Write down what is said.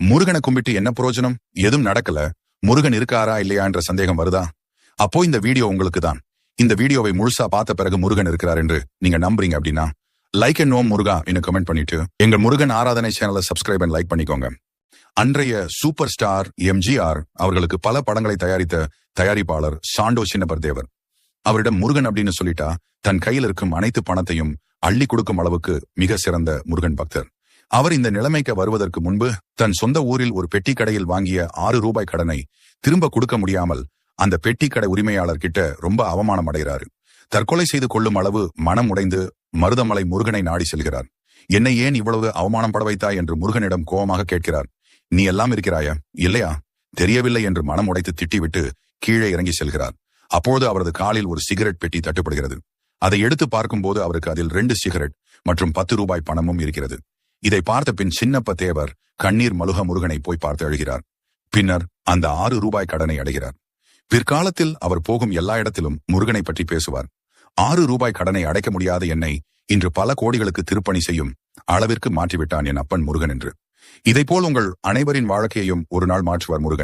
முருகனை கும்பிட்டு என்ன பிரயோஜனம்? எதுவும் நடக்கல. முருகன் இருக்காரா இல்லையா என்ற சந்தேகம் வருதா? அப்போ இந்த வீடியோ உங்களுக்கு தான். இந்த வீடியோவை முழுசா பார்த்த பிறகு முருகன் இருக்கிறார் என்று நீங்க நம்புறீங்க அப்படின்னா லைக் அண்ட் ஓம் முருகா என்று கமெண்ட் பண்ணிட்டு எங்க முருகன் ஆராதனை சேனலை சப்ஸ்கிரைப் அண்ட் லைக் பண்ணிக்கோங்க. அன்றைய சூப்பர் ஸ்டார் எம்ஜிஆர் அவர்களுக்கு பல படங்களை தயாரித்த தயாரிப்பாளர் சாண்டோ சின்னப்பர். அவரிடம் முருகன் அப்படின்னு சொல்லிட்டா தன் கையில் இருக்கும் அனைத்து பணத்தையும் அள்ளி கொடுக்கும் அளவுக்கு மிக சிறந்த முருகன் பக்தர். அவர் இந்த நிலைமைக்கு வருவதற்கு முன்பு தன் சொந்த ஊரில் ஒரு பெட்டி கடையில் வாங்கிய 6 ரூபாய் கடனை திரும்ப கொடுக்க முடியாமல் அந்த பெட்டி கடை உரிமையாளர் கிட்ட ரொம்ப அவமானம் அடைகிறாரு. தற்கொலை செய்து கொள்ளும் அளவு மனம் உடைந்து மருதமலை முருகனை நாடி செல்கிறார். என்னை ஏன் இவ்வளவு அவமானம் பட வைத்தாய் என்று முருகனிடம் கோபமாக கேட்கிறார். நீ எல்லாம் இருக்கிறாயா? இல்லையா? தெரியவில்லை என்று மனம் உடைத்து திட்டிவிட்டு கீழே இறங்கி செல்கிறார். அப்போது அவரது காலில் ஒரு சிகரெட் பெட்டி தட்டுப்படுகிறது. அதை எடுத்து பார்க்கும்போது அவருக்கு அதில் 2 சிகரெட் மற்றும் 10 ரூபாய் பணமும் இருக்கிறது. இதை பார்த்த பின் சின்னப்ப தேவர் கண்ணீர் மலுக முருகனை போய் பார்த்து அழுகிறார். பின்னர் அந்த 6 ரூபாய் கடனை அடைகிறார். பிற்காலத்தில் அவர் போகும் எல்லா இடத்திலும் முருகனை பற்றி பேசுவார். 6 ரூபாய் கடனை அடைக்க முடியாத என்னை இன்று பல கோடிகளுக்கு திருப்பணி செய்யும் அளவிற்கு மாற்றிவிட்டான் என் அப்பன் முருகன் என்று. இதைப்போல் உங்கள் அனைவரின் வாழ்க்கையையும் ஒரு நாள் மாற்றுவார் முருகன்.